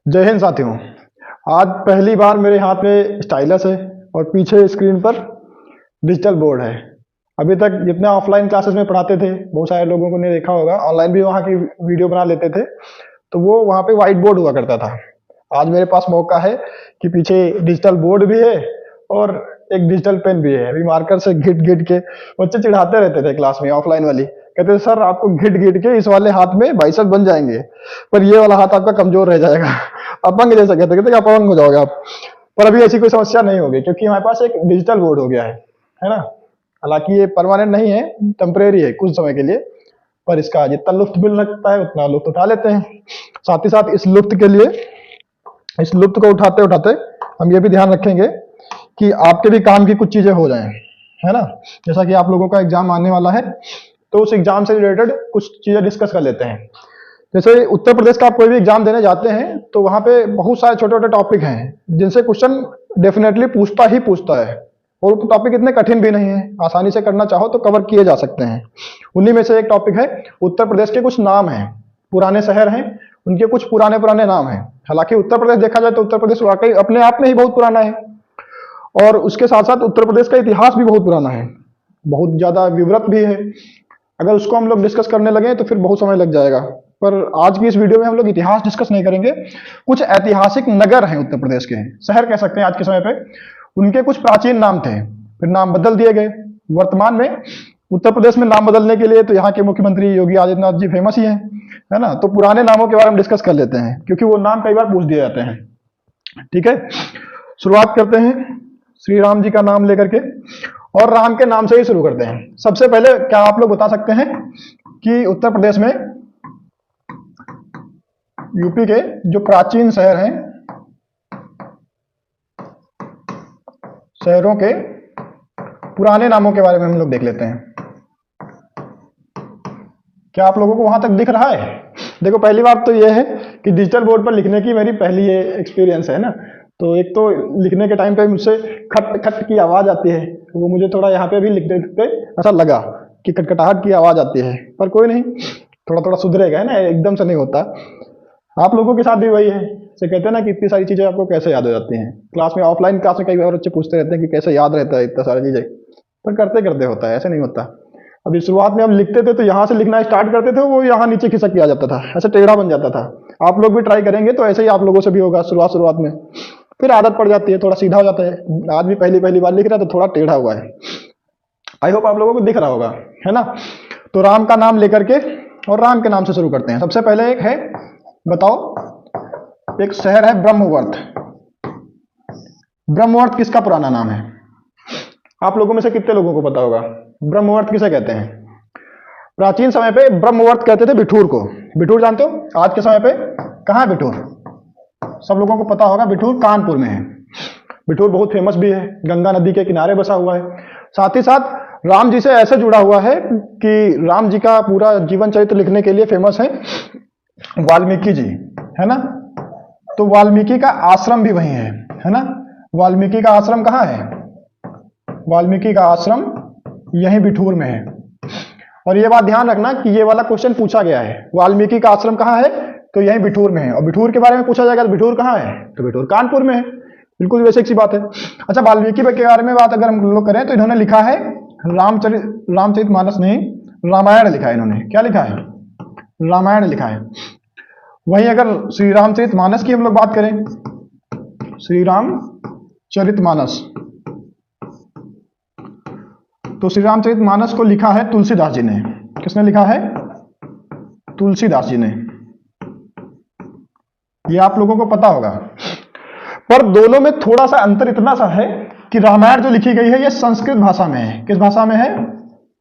जय हिंद साथियों। आज पहली बार मेरे हाथ में स्टाइलस है और पीछे स्क्रीन पर डिजिटल बोर्ड है। अभी तक जितने ऑफलाइन क्लासेस में पढ़ाते थे, बहुत सारे लोगों को ने देखा होगा, ऑनलाइन भी वहाँ की वीडियो बना लेते थे, तो वो वहाँ पे व्हाइट बोर्ड हुआ करता था। आज मेरे पास मौका है कि पीछे डिजिटल बोर्ड भी है और एक डिजिटल पेन भी है। अभी मार्कर से घिट घिट के बच्चे चिढ़ाते रहते थे क्लास में, ऑफलाइन वाली कहते थे सर आपको घिट घिट के इस वाले हाथ में बाइसेप बन जाएंगे, पर ये वाला हाथ आपका कमजोर रह जाएगा। अपंग जैसा कहते कहते अपंग हो जाओगे आप। पर अभी ऐसी कोई समस्या नहीं होगी क्योंकि हमारे पास एक डिजिटल बोर्ड हो गया है ना। हालांकि ये परमानेंट नहीं है, टेम्परेरी है कुछ समय के लिए, पर इसका जितना लुत्फ मिल सकता है उतना लुत्फ उठा लेते हैं। साथ ही साथ इस लुत्फ के लिए, इस लुत्फ को उठाते उठाते हम ये भी ध्यान रखेंगे कि आपके भी काम की कुछ चीजें हो जाएं, है ना। जैसा कि आप लोगों का एग्जाम आने वाला है तो उस एग्जाम से रिलेटेड कुछ चीजें डिस्कस कर लेते हैं। जैसे उत्तर प्रदेश का आप कोई भी एग्जाम देने जाते हैं तो वहां पे बहुत सारे छोटे छोटे टॉपिक हैं जिनसे क्वेश्चन डेफिनेटली पूछता ही पूछता है, और टॉपिक इतने कठिन भी नहीं है, आसानी से करना चाहो तो कवर किए जा सकते हैं। उन्हीं में से एक टॉपिक है उत्तर प्रदेश के कुछ नाम हैं, पुराने शहर हैं, उनके कुछ पुराने पुराने नाम हैं। हालांकि उत्तर प्रदेश देखा जाए तो उत्तर प्रदेश वाकई अपने आप में ही बहुत पुराना है, और उसके साथ साथ उत्तर प्रदेश का इतिहास भी बहुत पुराना है, बहुत ज्यादा विवृत भी है। अगर उसको हम लोग डिस्कस करने लगे तो फिर बहुत समय लग जाएगा, पर आज की इस वीडियो में हम लोग इतिहास डिस्कस नहीं करेंगे। कुछ ऐतिहासिक नगर हैं उत्तर प्रदेश के, शहर कह सकते हैं आज के समय पे, उनके कुछ प्राचीन नाम थे, फिर नाम बदल दिए गए। वर्तमान में उत्तर प्रदेश में नाम बदलने के लिए तो यहाँ के मुख्यमंत्री योगी आदित्यनाथ जी फेमस ही हैं, है ना। तो पुराने नामों के बारे में डिस्कस कर लेते हैं क्योंकि वो नाम कई बार पूछ दिए जाते हैं। ठीक है, शुरुआत करते हैं श्री राम जी का नाम लेकर के, और राम के नाम से ही शुरू करते हैं। सबसे पहले क्या आप लोग बता सकते हैं कि उत्तर प्रदेश में यूपी के जो प्राचीन शहर हैं, शहरों के पुराने नामों के बारे में हम लोग देख लेते हैं। क्या आप लोगों को वहां तक दिख रहा है? देखो, पहली बात तो यह है कि डिजिटल बोर्ड पर लिखने की मेरी पहली ये एक्सपीरियंस है ना, तो एक तो लिखने के टाइम पे मुझसे खट खट की आवाज आती है, वो मुझे थोड़ा यहाँ पे भी लिखते लिखते ऐसा लगा कि खटखटाहट की आवाज आती है, पर कोई नहीं, थोड़ा थोड़ा सुधरेगा, है ना, एकदम से नहीं होता। आप लोगों के साथ भी वही है, से कहते हैं ना कि इतनी सारी चीजें आपको कैसे याद हो जाती हैं। क्लास में, ऑफलाइन क्लास में कई बार बच्चे पूछते रहते हैं कि कैसे याद रहता है इतना सारी चीजें, पर करते करते होता है, ऐसे नहीं होता। अभी शुरुआत में हम लिखते थे तो यहाँ से लिखना स्टार्ट करते थे, वो यहाँ नीचे खिसक के आ जाता था, ऐसे टेढ़ा बन जाता था। आप लोग भी ट्राई करेंगे तो ऐसे ही आप लोगों से भी होगा शुरुआत में, फिर आदत पड़ जाती है, थोड़ा सीधा हो जाता है। आज भी पहली पहली बार लिख रहा है तो थोड़ा टेढ़ा हुआ है। आई होप आप लोगों को दिख रहा होगा, है ना। तो राम का नाम लेकर के और राम के नाम से शुरू करते हैं। सबसे पहले एक है, बताओ, एक शहर है ब्रह्मवर्त। ब्रह्मवर्त किसका पुराना नाम है? आप लोगों में से कितने लोगों को पता होगा ब्रह्मवर्त किसे कहते हैं? प्राचीन समय पे ब्रह्मवर्त कहते थे बिठूर को। बिठूर जानते हो? आज के समय पे कहाँ है बिठूर? सब लोगों को पता होगा, बिठूर कानपुर में है। बिठूर बहुत फेमस भी है, गंगा नदी के किनारे बसा हुआ है। साथ ही साथ राम जी से ऐसे जुड़ा हुआ है कि राम जी का पूरा जीवन चरित्र लिखने के लिए फेमस है वाल्मीकि जी, है ना। तो वाल्मीकि का आश्रम भी वहीं है ना। वाल्मीकि का आश्रम कहाँ है? वाल्मीकि का आश्रम यहीं बिठूर में है। और ये बात ध्यान रखना कि ये वाला क्वेश्चन पूछा गया है, वाल्मीकि का आश्रम कहाँ है, तो यहीं बिठूर में है। और बिठूर के बारे में पूछा जाएगा तो बिठूर कहाँ है, तो बिठूर कानपुर में है। बिल्कुल बेसिक सी बात है। अच्छा, वाल्मीकि के बारे में बात अगर हम लोग करें तो इन्होंने लिखा है रामचरितमानस नहीं, रामायण लिखा है इन्होंने। क्या लिखा है? रामायण लिखा है। वहीं अगर श्री रामचरितमानस की हम लोग बात करें, श्री रामचरितमानस, तो श्री रामचरितमानस को लिखा है तुलसीदास जी ने। किसने लिखा है? तुलसीदास जी ने। ये आप लोगों को पता होगा, पर दोनों में थोड़ा सा अंतर इतना सा है कि रामायण जो लिखी गई है ये संस्कृत भाषा में है। किस भाषा में है?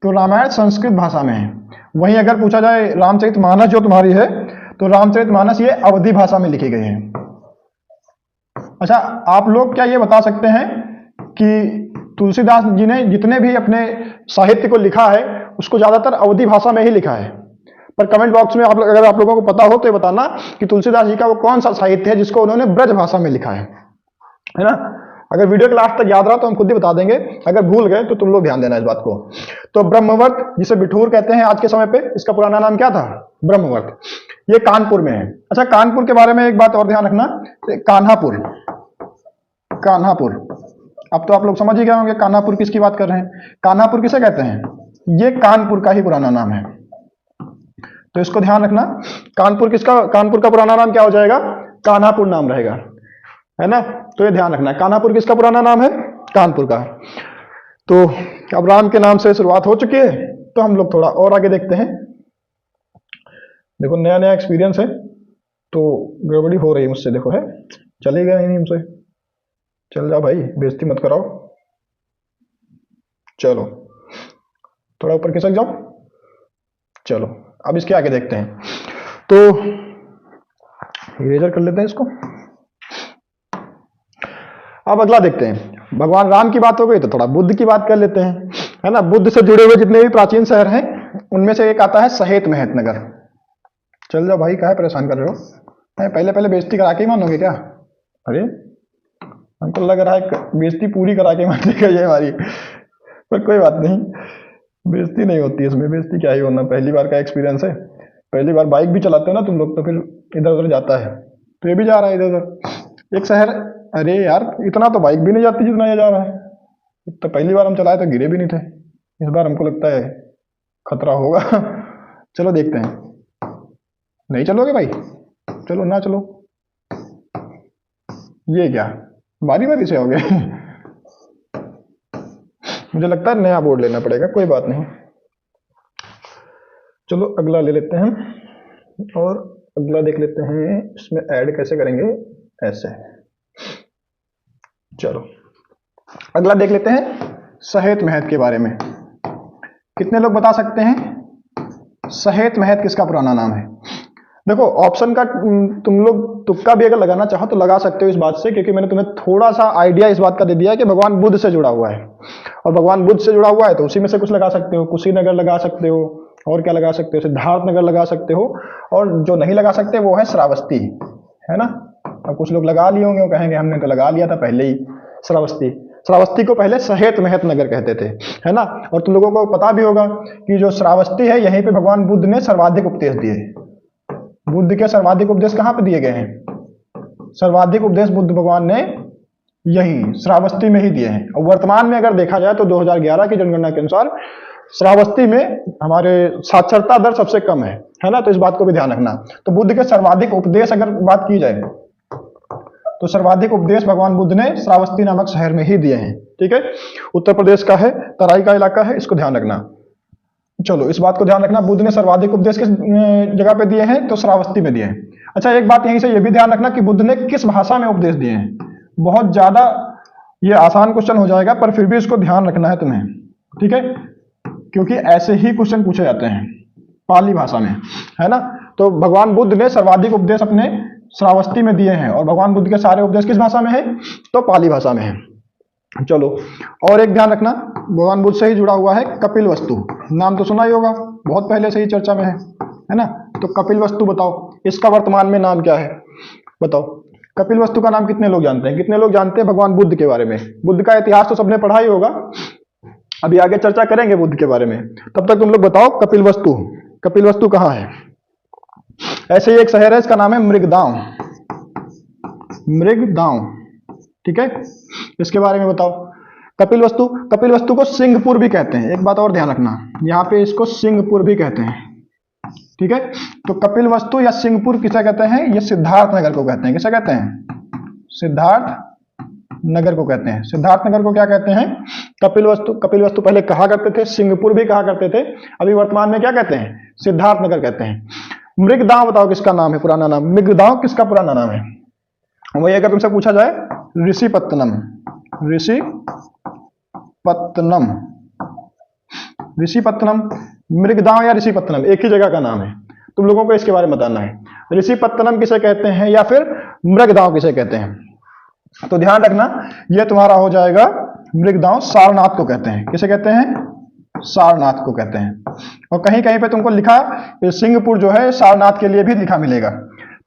तो रामायण संस्कृत भाषा में है। वहीं अगर पूछा जाए रामचरितमानस जो तुम्हारी है, तो रामचरितमानस ये अवधी भाषा में लिखी गई है। अच्छा, आप लोग क्या ये बता सकते हैं कि तुलसीदास जी ने जितने भी अपने साहित्य को लिखा है उसको ज्यादातर अवधी भाषा में ही लिखा है? पर कमेंट बॉक्स में अगर आप लोगों को पता हो तो ये बताना कि तुलसीदास जी का वो कौन सा साहित्य है जिसको उन्होंने ब्रज भाषा में लिखा है ना। अगर वीडियो के लास्ट तक याद रहा तो हम खुद ही बता देंगे, अगर भूल गए तो तुम लोग ध्यान देना इस बात को। तो ब्रह्मवर्त जिसे बिठूर कहते हैं आज के समय पे, इसका पुराना नाम क्या था? ब्रह्मवर्त, ये कानपुर में है। अच्छा, कानपुर के बारे में एक बात और ध्यान रखना, कान्हापुर, कान्हापुर, अब तो आप लोग समझ ही गए होंगे कान्हापुर किसकी बात कर रहे हैं। कान्हापुर किसे कहते हैं, ये कानपुर का ही पुराना नाम है, तो इसको ध्यान रखना। कानपुर किसका, कानपुर का पुराना नाम क्या हो जाएगा, कान्हापुर नाम रहेगा, है ना। तो ये ध्यान रखना, कान्हापुर किसका पुराना नाम है, कानपुर का। तो अब राम के नाम से शुरुआत हो चुकी है, तो हम लोग थोड़ा और आगे देखते हैं। देखो नया नया एक्सपीरियंस है, तो गड़बड़ी हो रही है मुझसे, देखो है, चलेगा ही नहीं मुझसे, चल जाओ भाई, बेइज्जती मत कराओ, चलो थोड़ा ऊपर खिसक जाओ, चलो अब इसके आगे देखते हैं। तो इरेजर कर लेते हैं इसको। अब अगला देखते हैं, भगवान राम की बात हो गई तो थोड़ा बुद्ध की बात कर लेते हैं, है ना। बुद्ध से जुड़े हुए जितने भी प्राचीन शहर हैं उनमें से एक आता है सहेत महत नगर। चल जाओ भाई, काहे परेशान कर रहे हो, पहले पहले बेइज्जती करा के ही मानोगे क्या, अरे हमको लग रहा है बेइज्जती पूरी करा के मानेगा ये हमारी, पर कोई बात नहीं, बेइज्जती नहीं होती इसमें, बेइज्जती क्या ही होना, पहली बार का एक्सपीरियंस है, पहली बार बाइक भी चलाते हो ना तुम लोग, तो फिर इधर उधर जाता है, तो ये भी जा रहा है इधर उधर एक शहर। अरे यार, इतना तो बाइक भी नहीं जाती जितना ये जा रहा है, तो पहली बार हम चलाए तो गिरे भी नहीं थे, इस बार हमको लगता है खतरा होगा। चलो देखते हैं, नहीं चलोगे भाई, चलो ना चलो, ये क्या बारी बारी से हो गए। मुझे लगता है नया बोर्ड लेना पड़ेगा, कोई बात नहीं, चलो अगला ले लेते हैं, और अगला देख लेते हैं इसमें ऐड कैसे करेंगे, ऐसे। चलो अगला देख लेते हैं सहेत महत के बारे में। कितने लोग बता सकते हैं सहेत महत किसका पुराना नाम है। देखो ऑप्शन का तुम लोग तुक्का भी अगर लगाना चाहो तो लगा सकते हो इस बात से, क्योंकि मैंने तुम्हें थोड़ा सा आइडिया इस बात का दे दिया कि भगवान बुद्ध से जुड़ा हुआ है, और भगवान बुद्ध से जुड़ा हुआ है तो उसी में से कुछ लगा सकते हो, कुशीनगर लगा सकते हो, और क्या लगा सकते हो, सिद्धार्थ नगर लगा सकते हो, और जो नहीं लगा सकते वो है श्रावस्ती, है ना। अब कुछ लोग लगा लिए होंगे, वो कहेंगे हमने तो लगा लिया था पहले ही, श्रावस्ती, श्रावस्ती को पहले सहेत महत नगर कहते थे, है ना। और तुम लोगों को पता भी होगा कि जो श्रावस्ती है यहीं पे भगवान बुद्ध ने सर्वाधिक उपदेश दिए। बुद्ध के सर्वाधिक उपदेश कहाँ पे दिए गए हैं, सर्वाधिक उपदेश बुद्ध भगवान ने यही श्रावस्ती में ही दिए हैं। और वर्तमान में अगर देखा जाए तो 2011 की जनगणना के अनुसार श्रावस्ती में हमारे साक्षरता दर सबसे कम है ना, तो इस बात को भी ध्यान रखना। तो बुद्ध के सर्वाधिक उपदेश अगर बात की जाए तो सर्वाधिक उपदेश भगवान बुद्ध ने श्रावस्ती नामक शहर में ही दिए हैं, ठीक है। उत्तर प्रदेश का है, तराई का इलाका है, इसको ध्यान रखना। चलो इस बात को ध्यान रखना, बुद्ध ने सर्वाधिक उपदेश किस जगह पे दिए हैं, तो श्रावस्ती में दिए हैं। अच्छा एक बात यहीं से ये भी ध्यान रखना कि बुद्ध ने किस भाषा में उपदेश दिए हैं। बहुत ज्यादा ये आसान क्वेश्चन हो जाएगा, पर फिर भी इसको ध्यान रखना है तुम्हें, ठीक है, क्योंकि ऐसे ही क्वेश्चन पूछे जाते हैं पाली भाषा में, है ना। तो भगवान बुद्ध ने सर्वाधिक उपदेश अपने श्रावस्ती में दिए हैं, और भगवान बुद्ध के सारे उपदेश किस भाषा में है, तो पाली भाषा में है। चलो और एक ध्यान रखना, भगवान बुद्ध से ही जुड़ा हुआ है कपिल वस्तु, नाम तो सुना ही होगा, बहुत पहले से ही चर्चा में है ना। तो कपिल वस्तु बताओ इसका वर्तमान में नाम क्या है, बताओ कपिल वस्तु का नाम कितने लोग जानते हैं, कितने लोग जानते हैं भगवान बुद्ध के बारे में। बुद्ध का इतिहास तो सबने पढ़ा ही होगा, अभी आगे चर्चा करेंगे बुद्ध के बारे में, तब तक तुम लोग बताओ कपिल वस्तु, कपिल वस्तु कहाँ है। ऐसे ही एक शहर है, इसका नाम है मृगदांव, मृगदांव, ठीक है, इसके बारे में बताओ। कपिल वस्तु, कपिल वस्तु को सिंहपुर भी कहते हैं, एक बात और ध्यान रखना, यहाँ पे इसको सिंहपुर भी कहते हैं, ठीक है। तो कपिल वस्तु या सिंहपुर किसे कहते हैं, ये सिद्धार्थ नगर को कहते हैं, किसे कहते हैं, सिद्धार्थ नगर को कहते हैं। सिद्धार्थ नगर को क्या कहते हैं, कपिल वस्तु। कपिल वस्तु पहले कहा करते थे, सिंहपुर भी कहा करते थे, अभी वर्तमान में क्या कहते हैं, सिद्धार्थ नगर कहते हैं। मृगदांव बताओ किसका नाम है, पुराना नाम, मृगदांव किसका पुराना नाम है। वही अगर तुमसे पूछा जाए ऋषिपत्तनम, ऋषिपत्तनम, ऋषिपत्तनम, मृगदांव या ऋषिपत्तनम एक ही जगह का नाम है, तुम लोगों को इसके बारे में बताना है। ऋषिपत्तनम किसे कहते हैं या फिर मृगदांव किसे कहते हैं, तो ध्यान रखना यह तुम्हारा हो जाएगा मृगदांव सारनाथ को कहते हैं, किसे कहते हैं, सारनाथ को कहते हैं। और कहीं कहीं पे तुमको लिखा सिंहपुर जो है सारनाथ के लिए भी लिखा मिलेगा,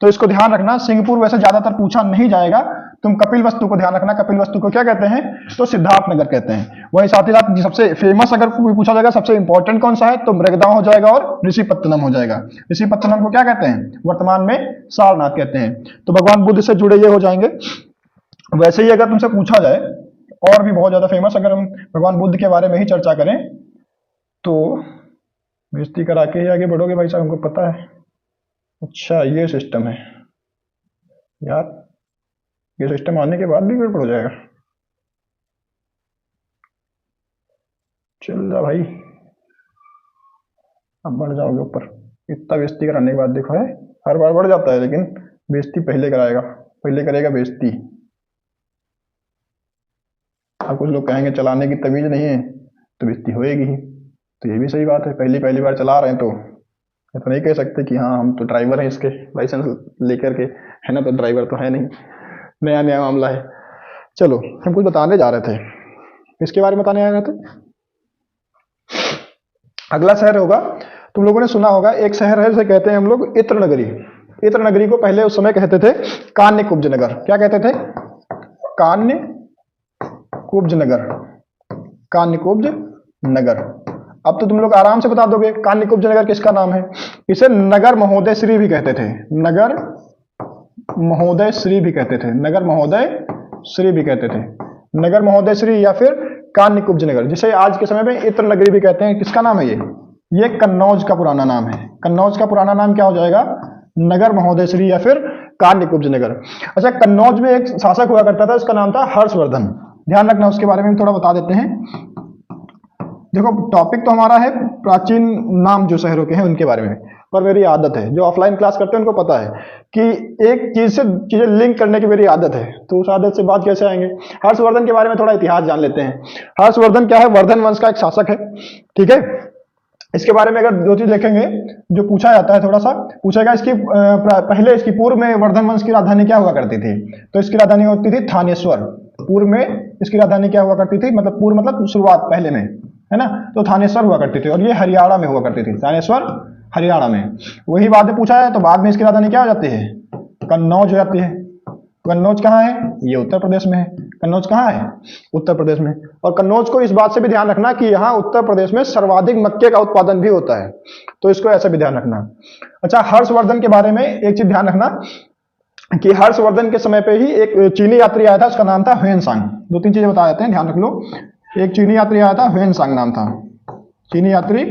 तो इसको ध्यान रखना। सिंहपुर वैसे ज्यादातर पूछा नहीं जाएगा, तुम कपिलवस्तु को ध्यान रखना, कपिलवस्तु को क्या कहते हैं, तो सिद्धार्थनगर कहते हैं। वही साथ ही साथ सबसे फेमस अगर कोई पूछा जाएगा सबसे इंपॉर्टेंट कौन सा है, तो मृगदांव हो जाएगा और ऋषिपत्तनम हो जाएगा। ऋषिपत्तनम को क्या कहते हैं, वर्तमान में सारनाथ कहते हैं। तो भगवान बुद्ध से जुड़े ये हो जाएंगे। वैसे ही अगर तुमसे पूछा जाए और भी बहुत ज्यादा फेमस, अगर हम भगवान बुद्ध के बारे में ही चर्चा करें तो बेइज्जती करा के ही आगे बढ़ोगे भाई साहब, हमको पता है। अच्छा ये सिस्टम है यार, ये सिस्टम आने के बाद भी गड़बड़ हो जाएगा। चल रहा भाई, अब बढ़ जाओगे ऊपर। इतना बेइज्जती कराने के बाद देखो है, हर बार बढ़ जाता है लेकिन बेइज्जती पहले कराएगा, पहले करेगा बेइज्जती। अब कुछ लोग कहेंगे चलाने की तमीज नहीं है तो बेइज्जती होएगी ही, तो ये भी सही बात है। पहली बार चला रहे हैं तो नहीं कह सकते कि हाँ हम तो ड्राइवर हैं इसके, लाइसेंस लेकर के, है ना, तो ड्राइवर तो है नहीं, नया नया मामला है। चलो हम कुछ बताने जा रहे थे, इसके बारे में बताने आ रहे थे। अगला शहर होगा, तुम लोगों ने सुना होगा एक शहर है जिसे कहते हैं हम लोग इत्र नगरी। इत्र नगरी को पहले उस समय कहते थे कान्य कुब्ज नगर। क्या कहते थे, कान्य कुब्ज नगर, कान्य कुब्ज नगर। अब तो तुम लोग आराम से बता दोगे कान्य कुब्ज नगर किसका नाम है। इसे नगर महोदय श्री भी कहते थे, नगर महोदय श्री भी कहते थे, नगर महोदय श्री भी कहते थे, नगर महोदय श्री या फिर कान्य कुब्ज नगर, जिसे आज के समय में इत्र नगरी भी कहते हैं। किसका नाम है ये कन्नौज का पुराना नाम है। कन्नौज का पुराना नाम क्या हो जाएगा, नगर महोदय श्री या फिर कान्य कुब्ज नगर। अच्छा, कन्नौज में एक शासक हुआ करता था, उसका नाम था हर्षवर्धन। ध्यान रखना, उसके बारे में भी थोड़ा बता देते हैं। देखो टॉपिक तो हमारा है प्राचीन नाम जो शहरों के हैं उनके बारे में, पर मेरी आदत है, जो ऑफलाइन क्लास करते हैं उनको पता है कि एक चीज से चीजें लिंक करने की मेरी आदत है, तो उस आदत से बात कैसे आएंगे। हर्षवर्धन के बारे में थोड़ा इतिहास जान लेते हैं। हर्षवर्धन क्या है, वर्धन वंश का एक शासक है, ठीक है। इसके बारे में अगर दो चीज देखेंगे जो पूछा जाता है, थोड़ा सा पूछेगा इसकी पहले इसकी पूर्व में वर्धन वंश की राजधानी क्या हुआ करती थी, तो इसकी राजधानी होती थी थानेश्वर। पूर्व में इसकी राजधानी क्या हुआ करती थी, मतलब पूर्व मतलब शुरुआत पहले में, है ना, तो थानेश्वर हुआ करती थी, और ये हरियाणा में हुआ करती थी, थानेश्वर हरियाणा में। वही बाद में पूछा है तो बाद में इसकी राजधानी क्या हो जाती है, कन्नौज हो जाती है। कन्नौज कहाँ है, ये उत्तर प्रदेश में है। कन्नौज कहाँ है, उत्तर प्रदेश में। और कन्नौज को इस बात से भी ध्यान रखना कि यहाँ उत्तर प्रदेश में सर्वाधिक मक्के का उत्पादन भी होता है, तो इसको ऐसे भी ध्यान रखना। अच्छा, हर्षवर्धन के बारे में एक चीज ध्यान रखना कि हर्षवर्धन के समय पे ही एक चीनी यात्री आया था, उसका नाम था ह्वेनसांग। दो तीन चीजें बता देते हैं, ध्यान रख लो। एक चीनी यात्री आया था, ह्वेनसांग नाम था, चीनी यात्री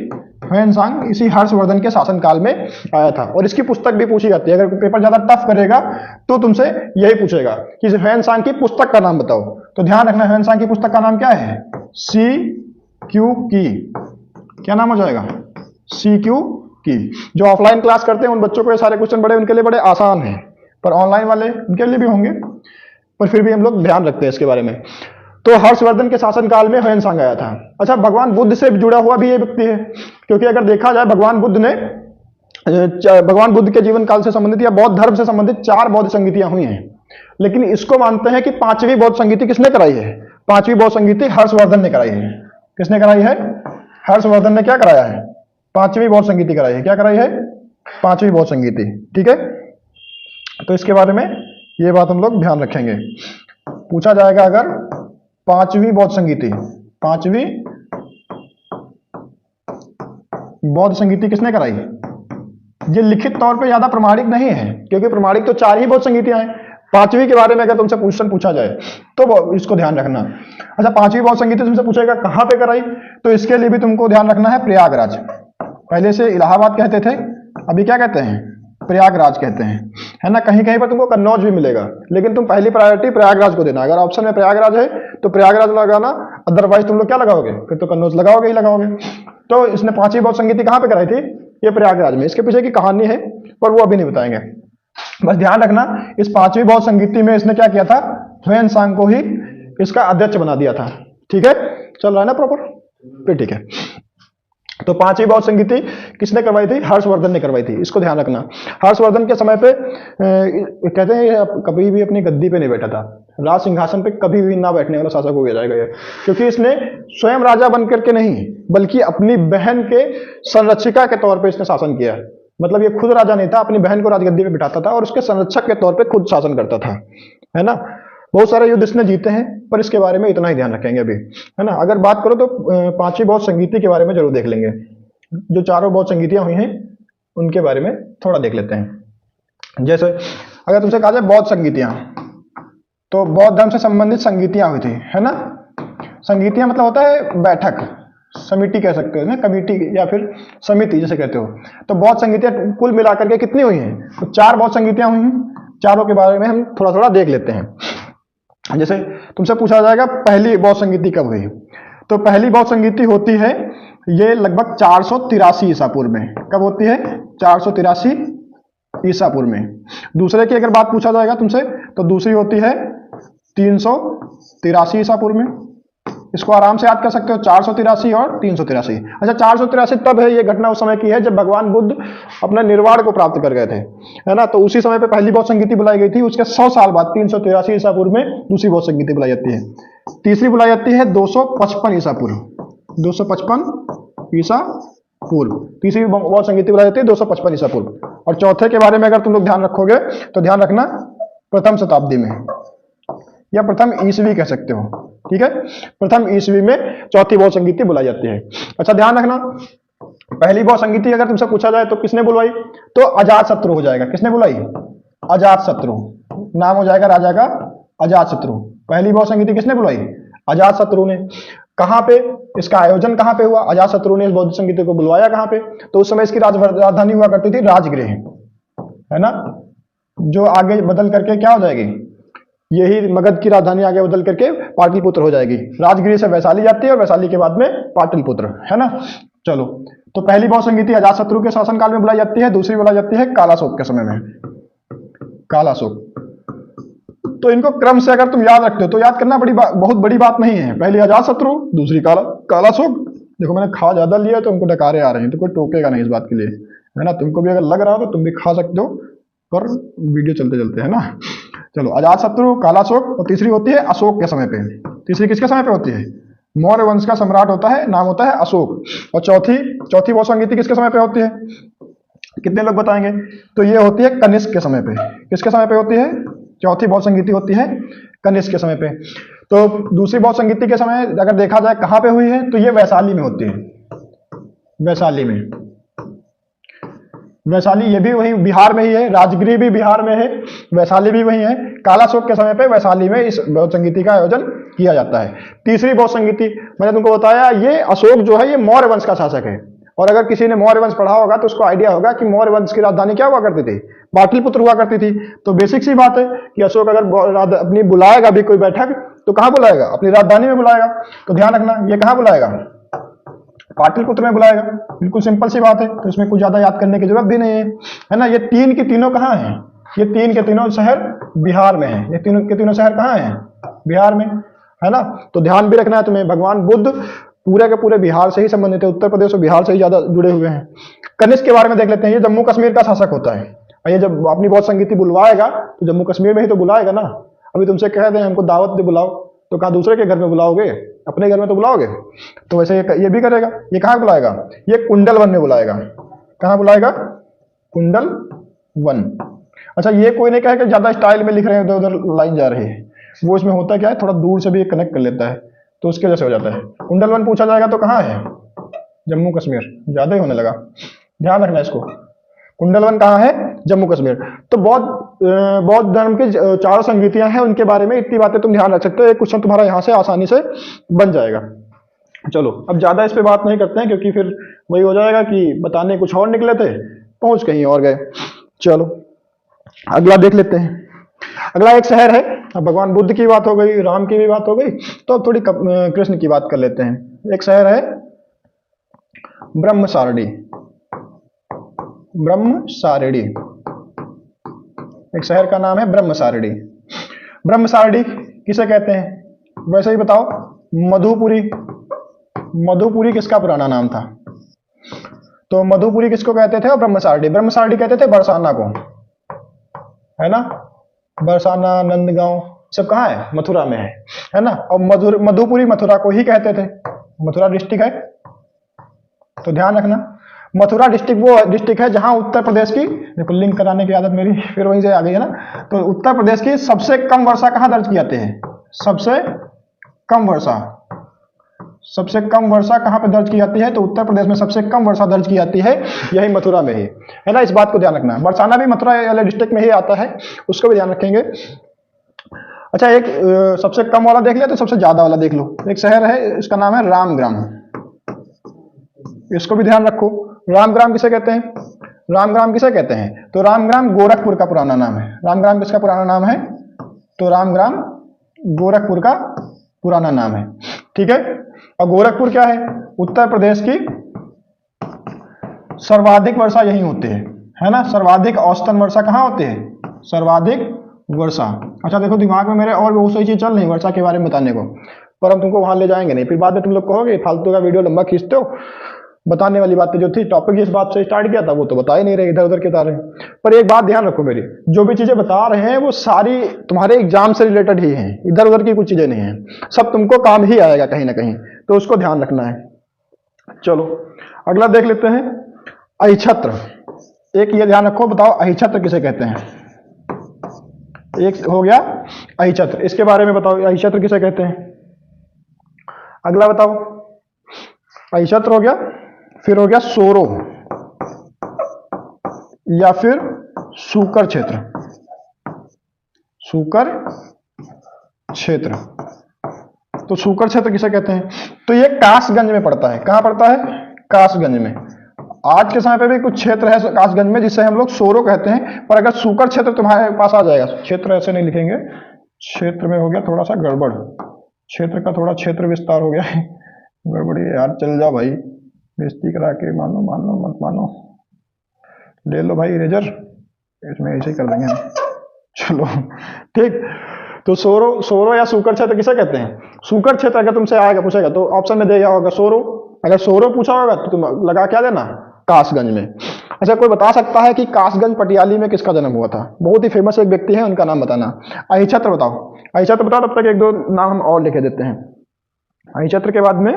ह्वेनसांग इसी हर्षवर्धन के शासनकाल में आया था। और इसकी पुस्तक भी पूछी जाती है, अगर पेपर ज्यादा टफ करेगा तो तुमसे यही पूछेगा कि ह्वेनसांग की पुस्तक का नाम बताओ। तो ध्यान रखना, ह्वेनसांग की पुस्तक का नाम क्या है, सी क्यू की। क्या नाम हो जाएगा, सी क्यू की। जो ऑफलाइन क्लास करते हैं उन बच्चों को ये सारे क्वेश्चन उनके लिए बड़े आसान हैं, पर ऑनलाइन वाले उनके लिए भी होंगे, पर फिर भी हम लोग ध्यान रखते हैं इसके बारे में। तो हर्षवर्धन के शासनकाल में ह्वेनसांग आया था। अच्छा, भगवान बुद्ध से जुड़ा हुआ भी ये व्यक्ति है, क्योंकि अगर देखा जाए भगवान बुद्ध के जीवन काल से संबंधित या बौद्ध धर्म से संबंधित 4 बौद्ध संगीतियां हुई हैं, लेकिन इसको मानते हैं कि 5वीं बौद्ध संगीति किसने कराई है, 5वीं बौद्ध संगीति हर्षवर्धन ने कराई है। किसने कराई है, हर्षवर्धन ने क्या कराया है, 5वीं बौद्ध संगीति कराई है। क्या कराई है, 5वीं बौद्ध संगीति, ठीक है। तो इसके बारे में ये बात हम लोग ध्यान रखेंगे। पूछा जाएगा अगर 5वीं बौद्ध संगीति, 5वीं बौद्ध संगीति किसने कराई। ये लिखित तौर पे ज्यादा प्रमाणिक नहीं है, क्योंकि प्रमाणिक तो 4 ही बौद्ध संगीतियां हैं। 5वीं के बारे में अगर तुमसे क्वेश्चन पूछा जाए तो इसको ध्यान रखना। अच्छा, 5वीं बौद्ध संगीति तुमसे पूछेगा कहां पे कराई, तो इसके लिए भी तुमको ध्यान रखना है प्रयागराज। पहले से इलाहाबाद कहते थे, अभी क्या कहते हैं, प्रयागराज कहते हैं, है ना। कहीं कहीं पर तुमको कन्नौज भी मिलेगा, लेकिन तुम पहली प्रायोरिटी प्रयागराज को देना। अगर ऑप्शन में प्रयागराज है तो प्रयागराज लगाना, अदरवाइज तुम लोग क्या लगाओगे, फिर तो कन्नौज लगाओगे ही लगाओगे। तो इसने 5वीं बौद्ध संगीति कहां पे कराई थी, ये प्रयागराज में। इसके पीछे की कहानी है पर वो अभी नहीं बताएंगे, बस ध्यान रखना इस 5वीं बौद्ध संगीति में इसने क्या किया था, ह्वेनसांग को ही इसका अध्यक्ष बना दिया था, ठीक है। चल रहा है ना प्रॉपर, फिर ठीक है। तो 5वीं बौद्ध संगीति किसने करवाई थी, हर्षवर्धन ने करवाई थी, इसको ध्यान रखना। हर्षवर्धन के समय पे कहते हैं ये कभी भी अपनी गद्दी पे नहीं बैठा था, राज सिंहासन पे कभी भी ना बैठने वाला शासक हो गया जाएगा ये, क्योंकि इसने स्वयं राजा बनकर के नहीं, बल्कि अपनी बहन के संरक्षिका के तौर पर इसने शासन किया। मतलब ये खुद राजा नहीं था, अपनी बहन को राजगद्दी पे बिठाता था और उसके संरक्षक के तौर पर खुद शासन करता था, है ना। बहुत सारे युद्ध इसने जीते हैं, पर इसके बारे में इतना ही ध्यान रखेंगे अभी, है ना। अगर बात करो तो पांचवी बौद्ध संगीति के बारे में जरूर देख लेंगे। जो चारों बौद्ध संगीतियां हुई हैं उनके बारे में थोड़ा देख लेते हैं। जैसे अगर तुमसे कहा जाए बौद्ध संगीतियां, तो बौद्ध धर्म से संबंधित संगीतियां हुई थी, है ना। संगीतियां मतलब होता है बैठक, समिति कह सकते हो ना, कमेटी या फिर समिति जैसे कहते हो। तो बौद्ध संगीतियां कुल मिलाकर के कितनी हुई हैं? तो 4 बौद्ध संगीतियां हुई हैं। चारों के बारे में हम थोड़ा थोड़ा देख लेते हैं। जैसे तुमसे पूछा जाएगा पहली बौद्ध संगीति कब हुई, तो पहली बौद्ध संगीति होती है ये लगभग 483 ईसा पूर्व में। कब होती है? 483 ईसा पूर्व में। दूसरे की अगर बात पूछा जाएगा तुमसे, तो दूसरी होती है 383 ईसा पूर्व में। इसको आराम से याद कर सकते हो, 483 और 383। अच्छा, 483 तब है, ये घटना उस समय की है जब भगवान बुद्ध अपने निर्वाण को प्राप्त कर गए थे, है ना। तो उसी समय पे पहली बौद्ध संगीति बुलाई गई थी। उसके 100 साल बाद 383 ईसा पूर्व में दूसरी बौद्ध संगीति बुलाई जाती है। तीसरी बुलाई जाती है 255 ईसा पूर्व, 255 ईसा पूर्व तीसरी बौद्ध संगीति बुलाई जाती है 255 ईसा पूर्व। और चौथे के बारे में अगर तुम लोग ध्यान रखोगे तो ध्यान रखना प्रथम शताब्दी में या प्रथम ईस्वी कह सकते हो, ठीक है। प्रथम ईस्वी में चौथी बौद्ध संगीति बुलाई जाती है। अच्छा, ध्यान रखना, पहली बौद्ध संगीति अगर तुमसे पूछा जाए तो किसने बुलवाई, तो अजातशत्रु हो जाएगा। किसने बुलाई? अजातशत्रु, नाम हो जाएगा राजा का अजातशत्रु। पहली बौद्ध संगीति किसने बुलाई? अजातशत्रु ने। कहां पे इसका आयोजन कहां पे हुआ? अजातशत्रु ने इस बौद्ध संगीति को बुलवाया कहां पे? तो उस समय इसकी राजधानी हुआ करती थी राजगृह, है ना, जो आगे बदल करके क्या हो जाएगी, यही मगध की राजधानी आगे बदल करके पाटलिपुत्र हो जाएगी। राजगृह से वैशाली जाती है और वैशाली के बाद में पाटलिपुत्र, है ना। चलो, तो पहली बौद्ध संगीति अजातशत्रु के शासनकाल में बुलाई जाती है। दूसरी बुलाई जाती है कालाशोक के समय में, कालाशोक। तो इनको क्रम से अगर तुम याद रखते हो तो याद करना बहुत बड़ी बात नहीं है। पहली अजातशत्रु, दूसरी कालाशोक। देखो मैंने खा ज्यादा लिया तो उनको डकारे आ रहे हैं, तो कोई टोकेगा नहीं इस बात के लिए, है ना। तुमको भी अगर लग रहा हो तो तुम भी खा सकते हो, पर वीडियो चलते चलते, है ना। चलो, अजातशत्रु, कालाशोक, और तीसरी होती है अशोक के समय पे। तीसरी किसके समय पे होती है? मौर्य वंश का सम्राट होता है, नाम होता है अशोक। और चौथी बौद्ध संगीति किसके समय पे होती है? कितने लोग बताएंगे? तो ये होती है कनिष्क के समय पे। किसके समय पे होती है? चौथी बौद्ध संगीति होती है कनिष्क के समय पे। तो दूसरी बौद्ध संगीति के समय अगर देखा जाए कहां पे हुई है, तो ये वैशाली में होती है। वैशाली में, वैशाली ये भी वही बिहार में ही है, राजगृह भी बिहार में है, वैशाली भी वही है। कालाशोक के समय पे वैशाली में इस बौद्ध संगीति का आयोजन किया जाता है। तीसरी बौद्ध संगीति मैंने तुमको बताया, ये अशोक जो है ये मौर्य वंश का शासक है। और अगर किसी ने मौर्य वंश पढ़ा होगा तो उसको आइडिया होगा कि मौर्य वंश की राजधानी क्या हुआ करती थी? पाटलिपुत्र हुआ करती थी। तो बेसिक सी बात है कि अशोक अगर अपनी बुलाएगा भी कोई बैठक तो कहां बुलाएगा? अपनी राजधानी में बुलाएगा। तो ध्यान रखना, ये कहां बुलाएगा? पाटलिपुत्र में बुलाएगा। बिल्कुल सिंपल सी बात है, तो इसमें कुछ ज्यादा याद करने की जरूरत भी नहीं है, है ना। ये तीन के तीनों कहां हैं? ये तीन के तीनों शहर बिहार में है। ये तीनों के तीनों शहर कहां हैं? बिहार में, है ना। तो ध्यान भी रखना है तुम्हें, भगवान बुद्ध पूरे के पूरे बिहार से ही संबंधित है, उत्तर प्रदेश और बिहार से ही ज्यादा जुड़े हुए हैं। कनिष्क के बारे में देख लेते हैं। ये जम्मू कश्मीर का शासक होता है। और ये जब अपनी बौद्ध संगीति बुलवाएगा तो जम्मू कश्मीर में ही तो बुलाएगा ना। अभी तुमसे कह दें हमको दावत दे बुलाओ, तो कहा दूसरे के घर में बुलाओगे? अपने घर में तो बुलाओगे। तो वैसे ये भी करेगा। ये कहाँ बुलाएगा? ये कुंडल वन में बुलाएगा। कहाँ बुलाएगा? कुंडल वन। अच्छा, ये कोई नहीं कहे कि ज्यादा स्टाइल में लिख रहे हैं, उधर उधर लाइन जा रही है। वो इसमें होता क्या है, थोड़ा दूर से भी कनेक्ट कर लेता है, तो उसके वजह से हो जाता है। कुंडल वन पूछा जाएगा तो कहाँ है? जम्मू कश्मीर। ज्यादा ही होने लगा, ध्यान रखना इसको। कुंडल वन कहाँ है? जम्मू कश्मीर। तो बौद्ध धर्म की चारों संगीतियां हैं, उनके बारे में इतनी बातें तुम ध्यान रख सकते हो। एक क्वेश्चन तुम्हारा यहाँ से आसानी से बन जाएगा। चलो, अब ज्यादा इस पे बात नहीं करते हैं, क्योंकि फिर वही हो जाएगा कि बताने कुछ और निकले थे, पहुंच कहीं और गए। चलो, अगला देख लेते हैं। अगला एक शहर है। अब भगवान बुद्ध की बात हो गई, राम की भी बात हो गई, तो अब थोड़ी कृष्ण की बात कर लेते हैं। एक शहर है ब्रह्मसारणी। ब्रह्मसारणी, एक शहर का नाम है ब्रह्मसारणी। ब्रह्मसारणी किसे कहते हैं? वैसे ही बताओ। मधुपुरी। मधुपुरी किसका पुराना नाम था? तो मधुपुरी किसको कहते थे? और ब्रह्मसारणी कहते थे बरसाना को, है ना। बरसाना, नंदगांव सब कहाँ है? मथुरा में है ना। और मधुपुरी मथुरा को ही कहते थे, मथुरा डिस्ट्रिक्ट है। तो ध्यान रखना, मथुरा डिस्ट्रिक्ट वो डिस्ट्रिक्ट है जहां उत्तर प्रदेश की, देखो लिंक कराने की आदत मेरी फिर वहीं से आ गई है ना, तो उत्तर प्रदेश की सबसे कम वर्षा कहां दर्ज की जाती है? सबसे कम वर्षा, सबसे कम वर्षा कहां पे दर्ज की जाती है? तो उत्तर प्रदेश में सबसे कम वर्षा दर्ज की जाती है यही मथुरा में ही, है ना। इस बात को ध्यान रखना। बरसाना भी मथुरा वाले डिस्ट्रिक्ट में ही आता है, उसको भी ध्यान रखेंगे। अच्छा, एक सबसे कम वाला देख लिया तो सबसे ज्यादा वाला देख लो। एक शहर है, इसका नाम है रामग्राम, इसको भी ध्यान रखो। रामग्राम किसे कहते हैं? रामग्राम किसे कहते हैं? तो रामग्राम गोरखपुर का पुराना नाम है। रामग्राम किसका पुराना नाम है? तो रामग्राम गोरखपुर का पुराना नाम है, ठीक है। और गोरखपुर क्या है? उत्तर प्रदेश की सर्वाधिक वर्षा यहीं होती है ना। सर्वाधिक औसतन वर्षा कहाँ होती है? सर्वाधिक वर्षा। अच्छा देखो, दिमाग में मेरे और बहुत सारी चीज चल रही वर्षा के बारे में बताने को, पर हम तुमको वहां ले जाएंगे नहीं, फिर बाद में तुम लोग कहोगे फालतू का वीडियो लंबा खींचते हो। बताने वाली बातें जो थी, टॉपिक इस बात से स्टार्ट किया था वो तो बता ही नहीं रहे, इधर उधर के बता रहे हैं। पर एक बात ध्यान रखो मेरी, जो भी चीजें बता रहे हैं वो सारी तुम्हारे एग्जाम से रिलेटेड ही हैं, इधर उधर की कुछ चीजें नहीं है, सब तुमको काम ही आएगा कहीं ना कहीं, तो उसको ध्यान रखना है। चलो अगला देख लेते हैं, अहिछत्र। एक ये ध्यान रखो, बताओ अहिछत्र किसे कहते हैं? एक हो गया अहिछत्र, इसके बारे में बताओ अहिछत्र किसे कहते हैं? अगला बताओ, अहिछत्र हो गया, फिर हो गया सोरो या फिर सूकर क्षेत्र। सूकर क्षेत्र, तो सूकर क्षेत्र किसे कहते हैं? तो ये कासगंज में पड़ता है। कहां पड़ता है? कासगंज में। आज के समय पे भी कुछ क्षेत्र है कासगंज में जिसे हम लोग सोरो कहते हैं, पर अगर सूकर क्षेत्र तुम्हारे पास आ जाएगा, क्षेत्र ऐसे नहीं लिखेंगे, क्षेत्र में हो गया थोड़ा सा गड़बड़, क्षेत्र का थोड़ा क्षेत्र विस्तार हो गया है गड़बड़ी यार। चल जाओ भाई, बेइज्जती करा के, मानो मानो मत मानो, ले लो भाई इरेजर, इसमें ऐसे ही कर देंगे हम। चलो ठीक, तो सोरो, सोरो या सूकर क्षेत्र किसे कहते हैं? सूकर क्षेत्र अगर तुमसे आएगा पूछेगा तो ऑप्शन में देगा होगा सोरो। अगर सोरो पूछा होगा तो तुम लगा क्या देना? कासगंज में। अच्छा, कोई बता सकता है कि कासगंज पटियाली में किसका जन्म हुआ था? बहुत ही फेमस एक व्यक्ति है, उनका नाम बताना। अहिछत्र बताओ, अहिछत्र बताओ, तब तक एक दो नाम हम और लिखे देते हैं। अहिछत्र के बाद में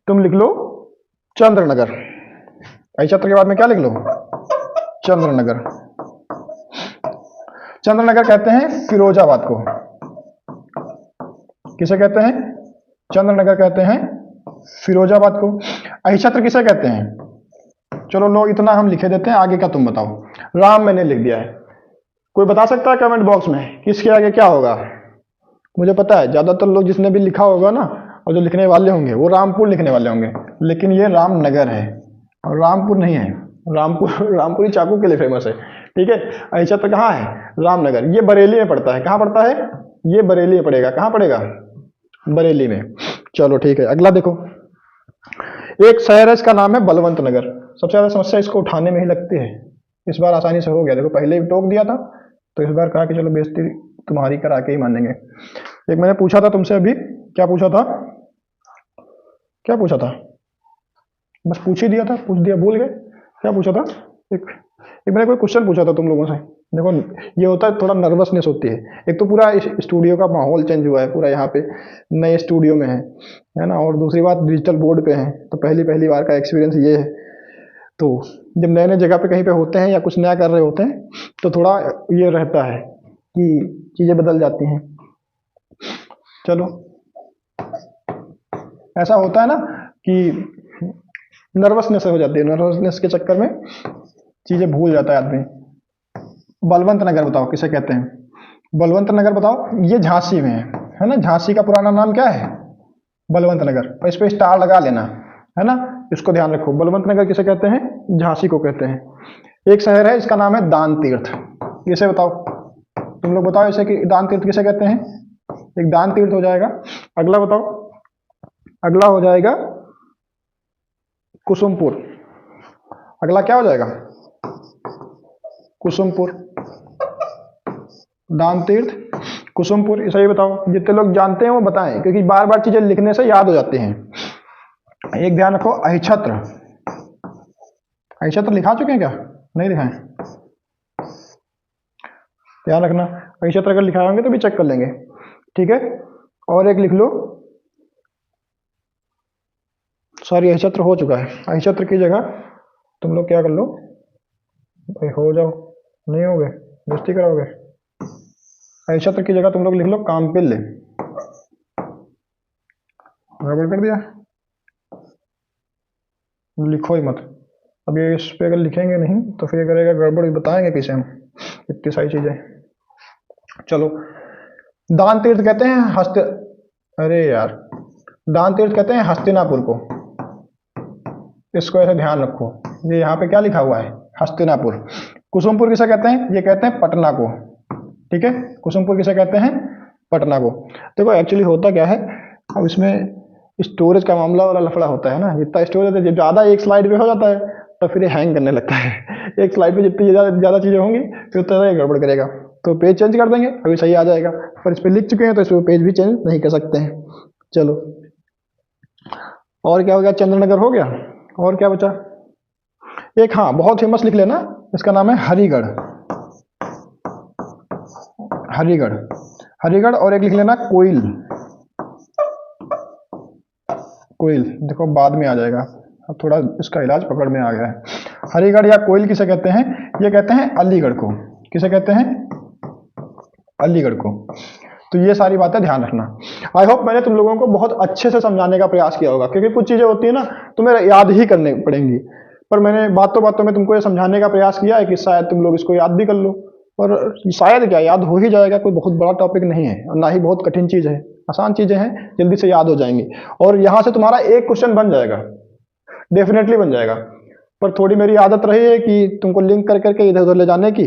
तुम लिख लो चंद्रनगर। अहिछत्र के बाद में क्या लिख लो? चंद्रनगर। चंद्रनगर कहते हैं फिरोजाबाद को। किसे कहते हैं? चंद्रनगर कहते हैं फिरोजाबाद को। अहिछत्र किसे कहते हैं? चलो लोग इतना हम लिखे देते हैं, आगे का तुम बताओ। राम मैंने लिख दिया है, कोई बता सकता है कमेंट बॉक्स में किसके आगे क्या होगा? मुझे पता है ज्यादातर लोग जिसने भी लिखा होगा ना, और जो लिखने वाले होंगे वो रामपुर लिखने वाले होंगे, लेकिन ये रामनगर है और रामपुर नहीं है। रामपुर रामपुरी चाकू के लिए फेमस है, ठीक है। अहिछत्र कहाँ है? रामनगर। ये बरेली में पड़ता है। कहाँ पड़ता है? ये बरेली में पड़ेगा। कहाँ पड़ेगा? बरेली में। चलो ठीक है, अगला देखो, एक शहर है, इसका नाम है बलवंत नगर। सबसे ज्यादा समस्या इसको उठाने में ही लगती है, इस बार आसानी से हो गया। देखो पहले भी टोक दिया था, तो इस बार कहा कि चलो बेइज्जती तुम्हारी करा के ही मानेंगे। एक मैंने पूछा था तुमसे अभी, क्या पूछा था? क्या पूछा था? बस पूछ ही दिया था, पूछ दिया, भूल गए क्या पूछा था? एक एक मैंने कोई क्वेश्चन पूछा था तुम लोगों से। देखो ये होता है, थोड़ा नर्वसनेस होती है। एक तो पूरा स्टूडियो का माहौल चेंज हुआ है, पूरा यहाँ पे नए स्टूडियो में है ना, और दूसरी बात डिजिटल बोर्ड पे है, तो पहली पहली बार का एक्सपीरियंस ये है। तो जब नए नए जगह पे कहीं पे होते हैं या कुछ नया कर रहे होते हैं, तो थोड़ा ये रहता है कि चीज़ें बदल जाती हैं। चलो ऐसा होता है ना कि नर्वसनेस हो जाती है, नर्वसनेस के चक्कर में चीज़ें भूल जाता है आदमी। बलवंत नगर बताओ किसे कहते हैं? बलवंत नगर बताओ, ये झांसी में है ना। झांसी का पुराना नाम क्या है? बलवंत नगर। और इस पे स्टार लगा लेना, है ना, इसको ध्यान रखो। बलवंत नगर किसे कहते हैं? झांसी को कहते हैं। एक शहर है, इसका नाम है दान तीर्थ। इसे बताओ, तुम लोग बताओ इसे कि दान तीर्थ किसे कहते हैं? एक दान तीर्थ हो जाएगा। अगला बताओ, अगला हो जाएगा कुसुमपुर। अगला क्या हो जाएगा? कुसुमपुर। दान तीर्थ, कुसुमपुर, सही बताओ। जितने लोग जानते हैं वो बताएं, क्योंकि बार बार चीजें लिखने से याद हो जाती हैं। एक ध्यान रखो, अहिछत्र। अहिछत्र लिखा चुके हैं क्या? नहीं लिखा है, ध्यान रखना। अहिछत्र अगर लिखाए होंगे तो भी चेक कर लेंगे, ठीक है। और एक लिख लो, सॉरी अहिछत्र हो चुका है, अहिछत्र की जगह तुम लोग क्या कर लो भाई, हो जाओ, नहीं होगे बेइज्जती कराओगे। ऐसा तक की जगह तुम लोग लिख लो काम पे ले, गड़बड़ कर दिया, लिखो ही मत। अब ये इस पे अगर लिखेंगे नहीं तो फिर ये करेगा गड़बड़, बताएंगे किसे हम इतनी सारी चीजें। चलो, दान तीर्थ कहते हैं हस्त, अरे यार, दान तीर्थ कहते हैं हस्तिनापुर को, इसको ऐसे ध्यान रखो। ये यहाँ पे क्या लिखा हुआ है, हस्तिनापुर। कुसुमपुर किसे कहते हैं, ये कहते हैं पटना को, ठीक है। कुसुमपुर किसे कहते हैं, पटना को। देखो एक्चुअली होता क्या है, अब इसमें स्टोरेज का मामला वाला लफड़ा होता है ना, जितना स्टोरेज है, जब ज़्यादा एक स्लाइड पे हो जाता है तो फिर ये हैंग करने लगता है। एक स्लाइड पे जितनी ज़्यादा चीज़ें होंगी फिर उतना ये गड़बड़ करेगा। तो पेज चेंज कर देंगे, अभी सही आ जाएगा। पर इस पर लिख चुके हैं तो इस पर पेज भी चेंज नहीं कर सकते हैं। चलो, और क्या हो गया, चंद्रनगर हो गया, और क्या बचा, एक हाँ बहुत फेमस लिख लेना, इसका नाम है हरिगढ़। हरिगढ़, हरिगढ़, और एक लिख लेना कोइल। कोइल देखो बाद में आ जाएगा, अब थोड़ा इसका इलाज पकड़ में आ गया है। हरिगढ़ या कोइल किसे कहते हैं, ये कहते हैं अलीगढ़ को। किसे कहते हैं, अलीगढ़ को। तो ये सारी बातें ध्यान रखना। आई होप मैंने तुम लोगों को बहुत अच्छे से समझाने का प्रयास किया होगा, क्योंकि कुछ चीजें होती है ना तुम्हें याद ही करने पड़ेंगी, पर मैंने बातों बातों में तुमको ये समझाने का प्रयास किया है कि शायद तुम लोग इसको याद भी कर लो। और शायद क्या, याद हो ही जाएगा, कोई बहुत बड़ा टॉपिक नहीं है और ना ही बहुत कठिन चीज है, आसान चीजें हैं, जल्दी से याद हो जाएंगी। और यहां से तुम्हारा एक क्वेश्चन बन जाएगा, डेफिनेटली बन जाएगा। पर थोड़ी मेरी आदत रही है कि तुमको लिंक कर करके इधर उधर ले जाने की,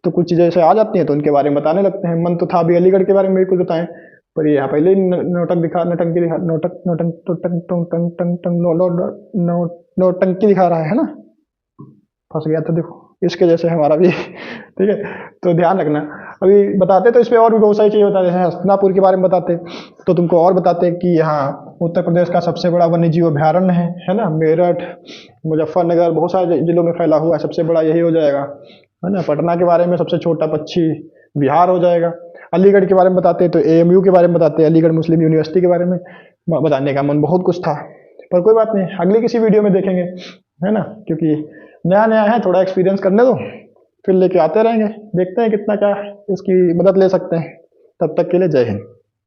तो कुछ चीज़ें ऐसे आ जाती हैं तो उनके बारे में बताने लगते हैं। मन तो था अभी अलीगढ़ के बारे में भी कुछ बताएं, पर ये यहाँ पहले ही नोटंक दिखा, नौटंकी दिखा, नोटक नोटंक टोटंक टोंग टंग टंग टंग नो नो नो नौटंकी दिखा रहा है ना, फंस गया था देखो, इसके जैसे हमारा भी। ठीक है, तो ध्यान रखना। अभी बताते तो इस पे और भी बहुत सारी चीज़ें बताते हैं, हस्तिनापुर के बारे में बताते तो तुमको और बताते कि यहाँ उत्तर प्रदेश का सबसे बड़ा वन्य जीव अभ्यारण्य है ना, मेरठ, मुजफ्फरनगर, बहुत सारे जिलों में फैला हुआ है, सबसे बड़ा यही हो जाएगा, है ना। पटना के बारे में सबसे छोटा पक्षी बिहार हो जाएगा। अलीगढ़ के बारे में बताते तो एएमयू के बारे में बताते, अलीगढ़ मुस्लिम यूनिवर्सिटी के बारे में बताने का मन बहुत कुछ था, पर कोई बात नहीं, अगली किसी वीडियो में देखेंगे, है ना। क्योंकि नया नया है, थोड़ा एक्सपीरियंस करने दो, फिर लेके आते रहेंगे, देखते हैं कितना क्या इसकी मदद ले सकते हैं। तब तक के लिए जय हिंद।